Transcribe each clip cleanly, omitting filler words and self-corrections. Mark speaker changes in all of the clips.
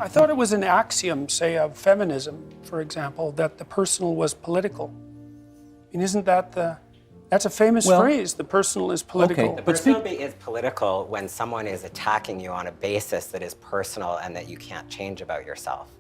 Speaker 1: I thought it was an axiom, say, of feminism, for example, that the personal was political. And isn't that that's a famous phrase, the personal is political.
Speaker 2: Okay, the personal is political when someone is attacking you on a basis that is personal and that you can't change about yourself.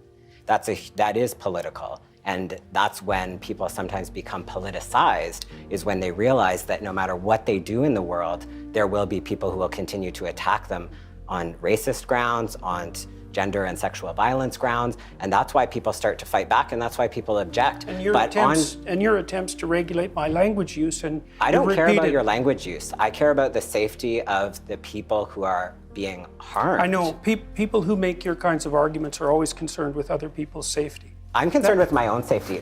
Speaker 2: That is political. And that's when people sometimes become politicized, is when they realize that no matter what they do in the world, there will be people who will continue to attack them on racist grounds, on gender and sexual violence grounds, and that's why people start to fight back, and that's why people object.
Speaker 1: And your attempts to regulate my language use, and
Speaker 2: I don't care about your language use. I care about the safety of the people who are being harmed.
Speaker 1: I know people who make your kinds of arguments are always concerned with other people's safety.
Speaker 2: I'm concerned with my own safety.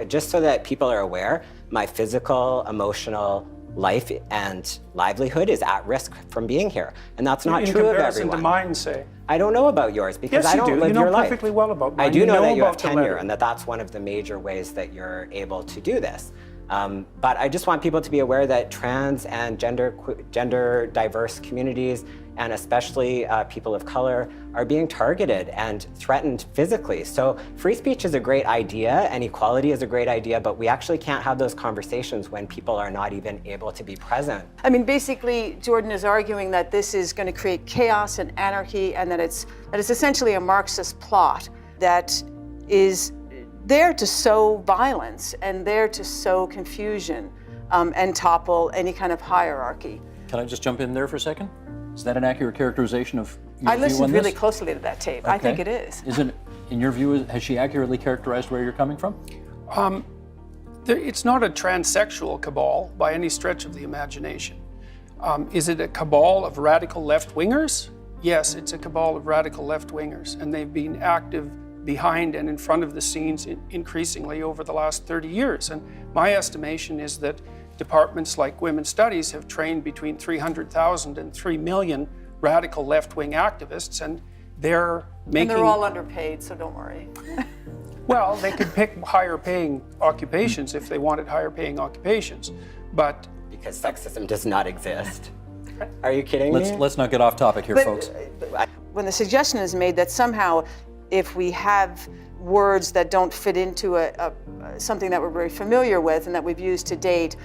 Speaker 2: Just so that people are aware, my physical, emotional life and livelihood is at risk from being here, and that's not true of everyone.
Speaker 1: In comparison to mine, say.
Speaker 2: I don't know about yours because I don't live your life.
Speaker 1: You know perfectly well about mine.
Speaker 2: I do know that you have tenure and that's one of the major ways that you're able to do this. But I just want people to be aware that trans and gender diverse communities, and especially people of color, are being targeted and threatened physically. So free speech is a great idea and equality is a great idea, but we actually can't have those conversations when people are not even able to be present.
Speaker 3: I mean, basically, Jordan is arguing that this is going to create chaos and anarchy, and that it's essentially a Marxist plot that is there to sow violence and there to sow confusion and topple any kind of hierarchy.
Speaker 4: Can I just jump in there for a second? Is that an accurate characterization of your view on this?
Speaker 3: I listened really closely to that tape. Okay. I think it is.
Speaker 4: Is it, in your view, has she accurately characterized where you're coming from?
Speaker 1: It's not a transsexual cabal by any stretch of the imagination. Is it a cabal of radical left-wingers? Yes, it's a cabal of radical left-wingers, and they've been active behind and in front of the scenes increasingly over the last 30 years. And my estimation is that departments like Women's Studies have trained between 300,000 and 3 million radical left-wing activists, and they're making...
Speaker 3: And they're all underpaid, so don't worry.
Speaker 1: Well, they could pick higher-paying occupations if they wanted higher-paying occupations, but...
Speaker 2: Because sexism does not exist. Are you kidding me?
Speaker 4: Let's not get off topic here, folks.
Speaker 3: When the suggestion is made that somehow if we have words that don't fit into something that we're very familiar with and that we've used to date,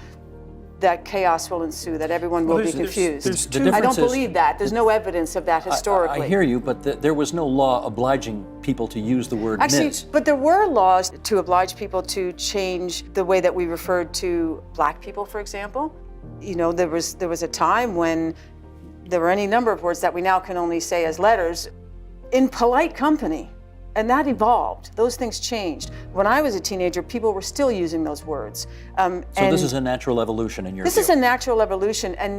Speaker 3: that chaos will ensue, that everyone will be confused. I don't believe that. There's no evidence of that historically.
Speaker 4: I hear you, but there was no law obliging people to use the word
Speaker 3: Actually, but there were laws to oblige people to change the way that we referred to black people, for example. You know, there was a time when there were any number of words that we now can only say as letters in polite company. And that evolved. Those things changed. When I was a teenager, people were still using those words.
Speaker 4: So this is a natural evolution in your view?
Speaker 3: This is a natural evolution, and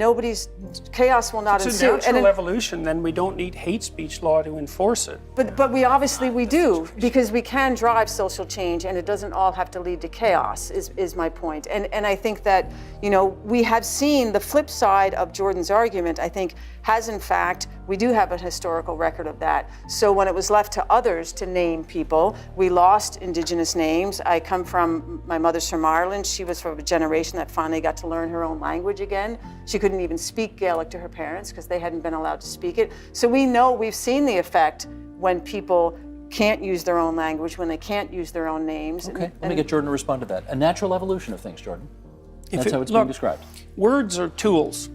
Speaker 3: chaos will not ensue.
Speaker 1: It's a natural evolution, then we don't need hate speech law to enforce it.
Speaker 3: But we obviously do, because we can drive social change, and it doesn't all have to lead to chaos, is my point. And I think that, you know, we have seen the flip side of Jordan's argument, I think, has in fact, we do have a historical record of that. So when it was left to others to name people, we lost Indigenous names. I come from, my mother's from Ireland. She was from a generation that finally got to learn her own language again. She couldn't even speak Gaelic to her parents because they hadn't been allowed to speak it. So we've seen the effect when people can't use their own language, when they can't use their own names.
Speaker 4: Okay, let me get Jordan to respond to that. A natural evolution of things, Jordan. That's how it's being described.
Speaker 1: Words are tools.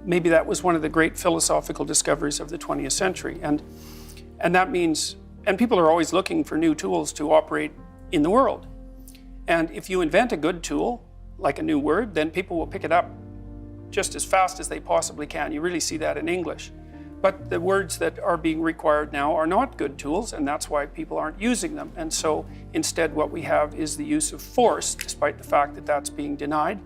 Speaker 1: Maybe that was one of the great philosophical discoveries of the 20th century. And that means, and people are always looking for new tools to operate in the world. And if you invent a good tool, like a new word, then people will pick it up just as fast as they possibly can. You really see that in English. But the words that are being required now are not good tools, and that's why people aren't using them. And so instead what we have is the use of force, despite the fact that that's being denied.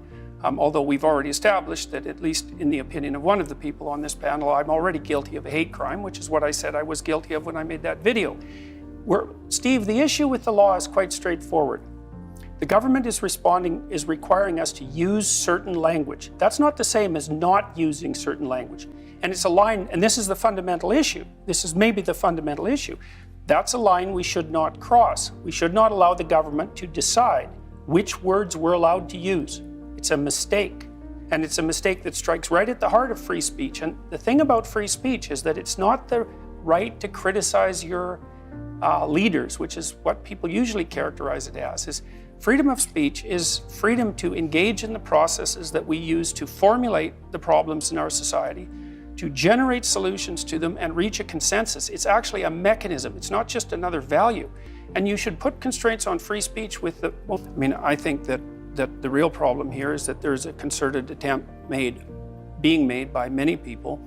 Speaker 1: Although we've already established that, at least in the opinion of one of the people on this panel, I'm already guilty of a hate crime, which is what I said I was guilty of when I made that video. Steve, the issue with the law is quite straightforward. The government is requiring us to use certain language. That's not the same as not using certain language. And it's a line, and this is the fundamental issue. This is maybe the fundamental issue. That's a line we should not cross. We should not allow the government to decide which words we're allowed to use. It's a mistake, and it's a mistake that strikes right at the heart of free speech. And the thing about free speech is that it's not the right to criticize your leaders, which is what people usually characterize it as, is freedom of speech is freedom to engage in the processes that we use to formulate the problems in our society, to generate solutions to them and reach a consensus. It's actually a mechanism. It's not just another value. And you should put constraints on free speech with the, well, I mean, I think that the real problem here is that there's a concerted attempt being made by many people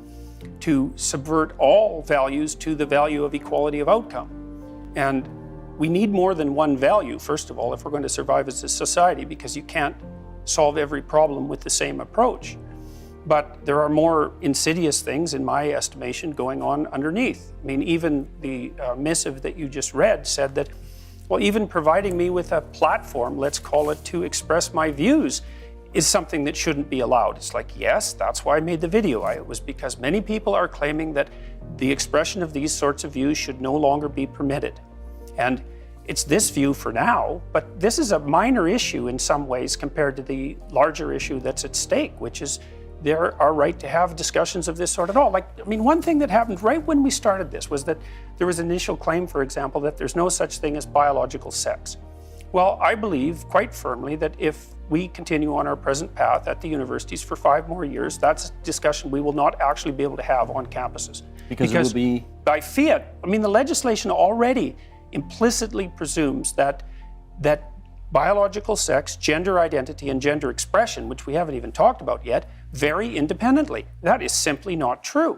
Speaker 1: to subvert all values to the value of equality of outcome. And we need more than one value, first of all, if we're going to survive as a society, because you can't solve every problem with the same approach. But there are more insidious things, in my estimation, going on underneath. I mean, even the missive that you just read said that, well, even providing me with a platform, let's call it, to express my views, is something that shouldn't be allowed. It's like, yes, that's why I made the video. It was because many people are claiming that the expression of these sorts of views should no longer be permitted. And it's this view for now, but this is a minor issue in some ways compared to the larger issue that's at stake, which is our right to have discussions of this sort at all. Like, I mean, one thing that happened right when we started this was that there was an initial claim, for example, that there's no such thing as biological sex. Well, I believe quite firmly that if we continue on our present path at the universities for 5 more years, that's a discussion we will not actually be able to have on campuses.
Speaker 4: Because it will be...
Speaker 1: By fiat, I mean, the legislation already implicitly presumes that biological sex, gender identity, and gender expression, which we haven't even talked about yet, vary independently. That is simply not true.